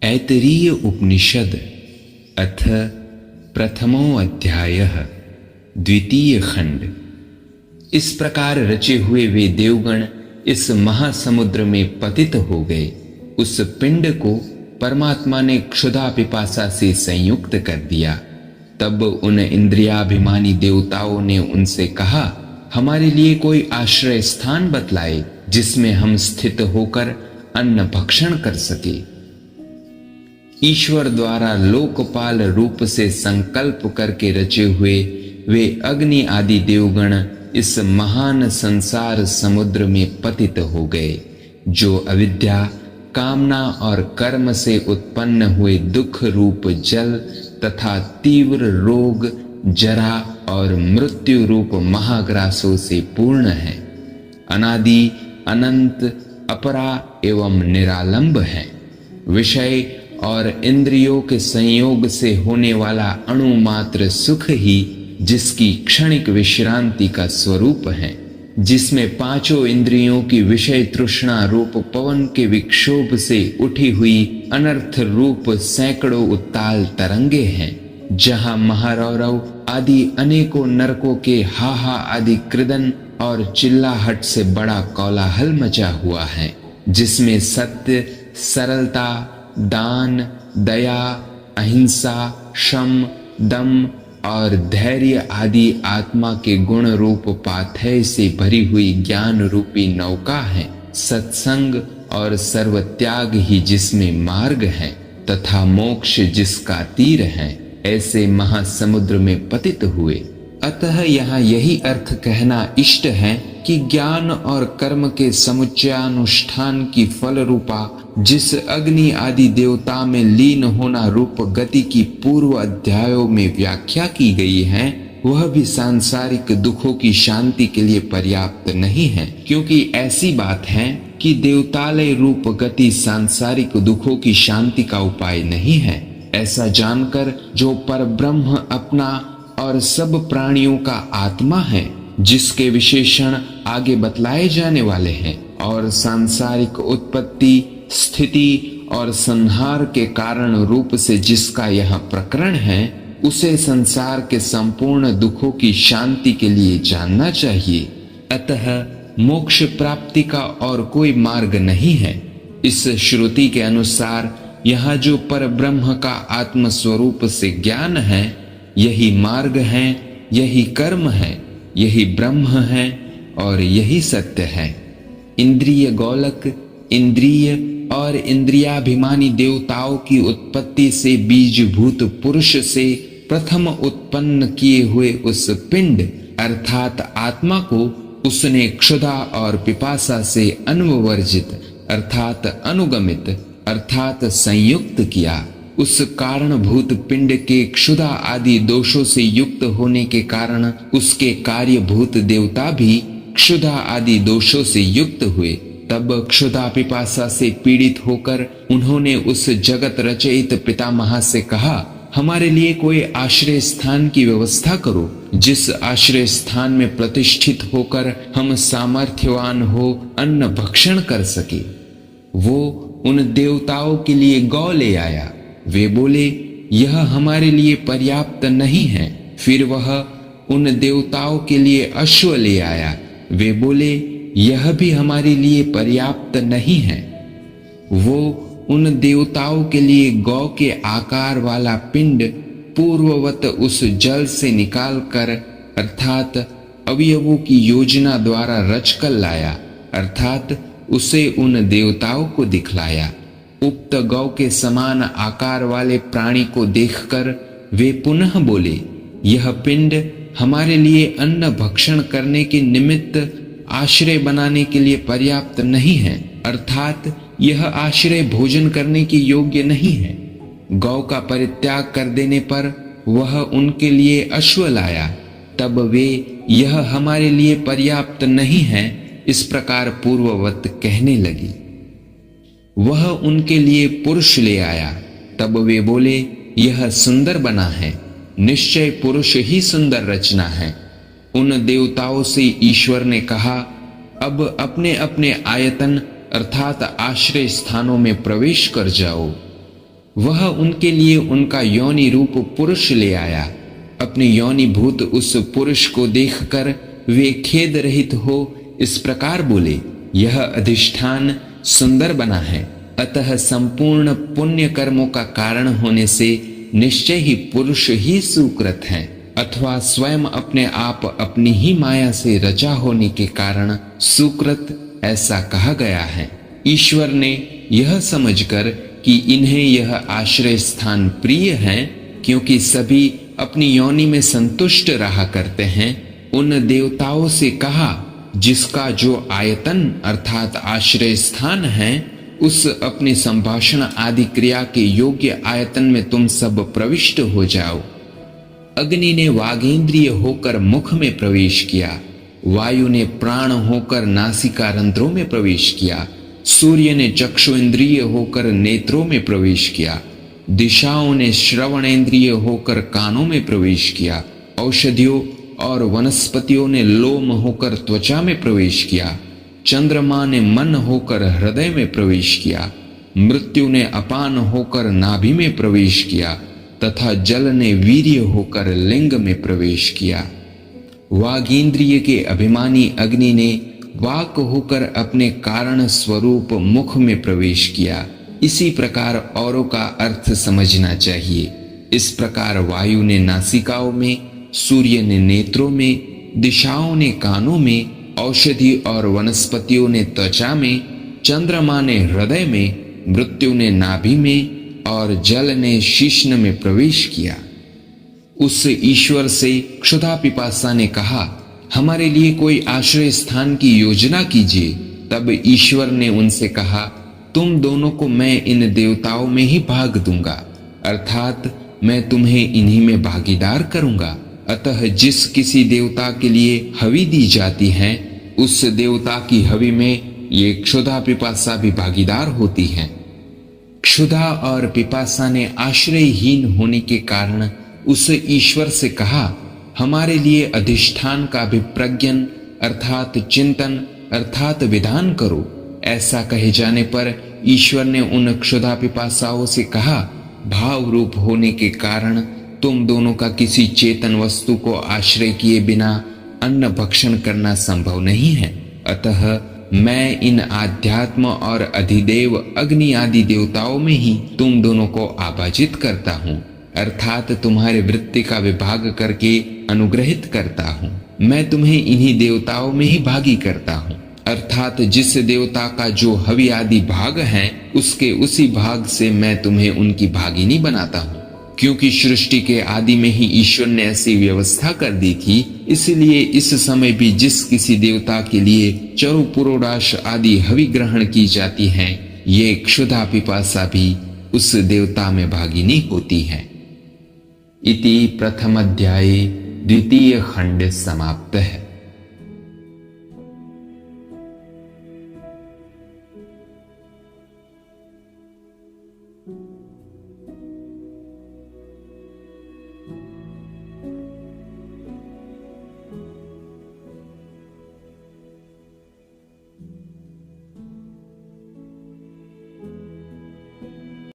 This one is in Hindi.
ऐतरीय उपनिषद अथ प्रथमो अध्यायः द्वितीय खंड। इस प्रकार रचे हुए वे देवगण इस महासमुद्र में पतित हो गए। उस पिंड को परमात्मा ने क्षुधा पिपासा से संयुक्त कर दिया। तब उन इंद्रियाभिमानी देवताओं ने उनसे कहा, हमारे लिए कोई आश्रय स्थान बतलाए जिसमें हम स्थित होकर अन्न भक्षण कर सके। ईश्वर द्वारा लोकपाल रूप से संकल्प करके रचे हुए वे अग्नि आदि देवगण इस महान संसार समुद्र में पतित हो गए, जो अविद्या, कामना और कर्म से उत्पन्न हुए दुख रूप जल तथा तीव्र रोग, जरा और मृत्यु रूप महाग्रासों से पूर्ण है। अनादि, अनंत, अपरा एवं निरालंब है। विषय और इंद्रियों के संयोग से होने वाला अणुमात्र सुख ही जिसकी क्षणिक विश्रांति का स्वरूप है, जिसमें पांचों इंद्रियों की विषय तृष्णा रूप पवन के विक्षोभ से उठी हुई अनर्थ रूप सैकड़ों उत्ताल तरंगे हैं, जहां महारौरव आदि अनेकों नरकों के हाहा आदि कृदन और चिल्लाहट से बड़ा कोलाहल मचा हुआ है, जिसमें सत्य, सरलता, दान, दया, अहिंसा, शम, दम और धैर्य आदि आत्मा के गुण रूप पाथेय से भरी हुई ज्ञान रूपी नौका है। सत्संग और सर्वत्याग ही जिसमें मार्ग है तथा मोक्ष जिसका तीर है, ऐसे महासमुद्र में पतित हुए। अतः यहाँ यही अर्थ कहना इष्ट है कि ज्ञान और कर्म के समुच्चयानुष्ठान की फल रूपा जिस अग्नि आदि देवता में लीन होना रूप गति की पूर्व अध्यायों में व्याख्या की गई है, वह भी सांसारिक दुखों की शांति के लिए पर्याप्त नहीं है, क्योंकि ऐसी बात है कि देवतालय रूप गति सांसारिक दुखों की शांति का उपाय नहीं है। ऐसा जानकर जो परब्रह्म अपना और सब प्राणियों का आत्मा है, जिसके विशेषण आगे बतलाए जाने वाले हैं, और सांसारिक उत्पत्ति, स्थिति और संहार के कारण रूप से जिसका यह प्रकरण है, उसे संसार के संपूर्ण दुखों की शांति के लिए जानना चाहिए। अतः मोक्ष प्राप्ति का और कोई मार्ग नहीं है। इस श्रुति के अनुसार यहाँ जो परब्रह्म का आत्म स्वरूप से ज्ञान है, यही मार्ग है, यही कर्म है, यही ब्रह्म है और यही सत्य है। इंद्रिय गोलक, इंद्रिय और इंद्रियाभिमानी देवताओं की उत्पत्ति से बीजभूत पुरुष से प्रथम उत्पन्न किए हुए उस पिंड अर्थात आत्मा को उसने क्षुधा और पिपासा से अन्ववर्जित अर्थात अनुगमित अर्थात संयुक्त किया। उस कारणभूत पिंड के क्षुधा आदि दोषों से युक्त होने के कारण उसके कार्यभूत देवता भी क्षुधा आदि दोषों से युक्त हुए। तब क्षुधा पिपासा से पीड़ित होकर उन्होंने उस जगत रचयित पितामह से कहा, हमारे लिए कोई आश्रय स्थान की व्यवस्था करो, जिस आश्रय स्थान में प्रतिष्ठित होकर हम सामर्थ्यवान हो अन्न भक्षण कर सके। वो उन देवताओं के लिए गौ ले आया। वे बोले, यह हमारे लिए पर्याप्त नहीं है। फिर वह उन देवताओं के लिए अश्व ले आया। वे बोले, यह भी हमारे लिए पर्याप्त नहीं है। वो उन देवताओं के लिए गौ के आकार वाला पिंड पूर्ववत उस जल से निकालकर अर्थात अवयवों की योजना द्वारा रचकर लाया, अर्थात उसे उन देवताओं को दिखलाया। उक्त गौ के समान आकार वाले प्राणी को देखकर वे पुनः बोले, यह पिंड हमारे लिए अन्न भक्षण करने के निमित्त आश्रय बनाने के लिए पर्याप्त नहीं है, अर्थात यह आश्रय भोजन करने के योग्य नहीं है। गौ का परित्याग कर देने पर वह उनके लिए अश्व लाया। तब वे यह हमारे लिए पर्याप्त नहीं है इस प्रकार पूर्ववत कहने लगी। वह उनके लिए पुरुष ले आया। तब वे बोले, यह सुंदर बना है, निश्चय पुरुष ही सुंदर रचना है। उन देवताओं से ईश्वर ने कहा, अब अपने अपने आयतन अर्थात आश्रय स्थानों में प्रवेश कर जाओ। वह उनके लिए उनका योनि रूप पुरुष ले आया। अपने योनि भूत उस पुरुष को देखकर वे खेद रहित हो इस प्रकार बोले, यह अधिष्ठान सुंदर बना है, अतः संपूर्ण पुण्य कर्मों का कारण होने से निश्चय ही पुरुष ही सुकृत है, अथवा स्वयं अपने आप अपनी ही माया से रचा होने के कारण सुकृत ऐसा कहा गया है। ईश्वर ने यह समझकर कि इन्हें यह आश्रय स्थान प्रिय है, क्योंकि सभी अपनी योनि में संतुष्ट रहा करते हैं, उन देवताओं से कहा, जिसका जो आयतन अर्थात आश्रय स्थान है, उस अपने संभाषण आदि क्रिया के योग्य आयतन में तुम सब प्रविष्ट हो जाओ। अग्नि ने वागेंद्रिय होकर मुख में प्रवेश किया, वायु ने प्राण होकर नासिका रंध्रों में प्रवेश किया, सूर्य ने चक्षुइंद्रिय होकर नेत्रों में प्रवेश किया, दिशाओं ने श्रवणेन्द्रिय होकर कानों में प्रवेश किया, औषधियों और वनस्पतियों ने लोम होकर त्वचा में प्रवेश किया, चंद्रमा ने मन होकर हृदय में प्रवेश किया, मृत्यु ने अपान होकर नाभि में प्रवेश किया, तथा जल ने वीर्य होकर लिंग में प्रवेश किया। वागींद्रिय के अभिमानी अग्नि ने वाक होकर अपने कारण स्वरूप मुख में प्रवेश किया। इसी प्रकार औरों का अर्थ समझना चाहिए। इस प्रकार वायु ने नासिकाओं में, सूर्य ने नेत्रों में, दिशाओं ने कानों में, औषधि और वनस्पतियों ने त्वचा में, चंद्रमा ने हृदय में, मृत्यु ने नाभि में और जल ने शीश्न में प्रवेश किया। उस ईश्वर से क्षुधा पिपासा ने कहा, हमारे लिए कोई आश्रय स्थान की योजना कीजिए। तब ईश्वर ने उनसे कहा, तुम दोनों को मैं इन देवताओं में ही भाग दूंगा, अर्थात मैं तुम्हें इन्हीं में भागीदार करूंगा। अतः जिस किसी देवता के लिए हवि दी जाती है, उस देवता की हवि में ये क्षुधा पिपासा भी भागीदार होती है। क्षुधा और पिपासा ने आश्रयहीन होने के कारण उस ईश्वर से कहा, हमारे लिए अधिष्ठान का अभिप्रज्ञन अर्थात चिंतन अर्थात विधान करो। ऐसा कहे जाने पर ईश्वर ने उन क्षुधा पिपासाओं से कहा, भाव रूप होने के कारण तुम दोनों का किसी चेतन वस्तु को आश्रय किए बिना अन्न भक्षण करना संभव नहीं है। अतः मैं इन आध्यात्म और अधिदेव अग्नि आदि देवताओं में ही तुम दोनों को आभाजित करता हूँ, अर्थात तुम्हारे वृत्ति का विभाग करके अनुग्रहित करता हूँ। मैं तुम्हें इन्हीं देवताओं में ही भागी करता हूँ, अर्थात जिस देवता का जो हवि आदि भाग है, उसके उसी भाग से मैं तुम्हें उनकी भागिनी बनाता हूँ। क्योंकि सृष्टि के आदि में ही ईश्वर ने ऐसी व्यवस्था कर दी थी, इसलिए इस समय भी जिस किसी देवता के लिए चरु पुरोडाश आदि हवि ग्रहण की जाती है, ये क्षुधा पिपासा भी उस देवता में भागिनी होती है। इति प्रथम अध्याये द्वितीय खंड समाप्त है।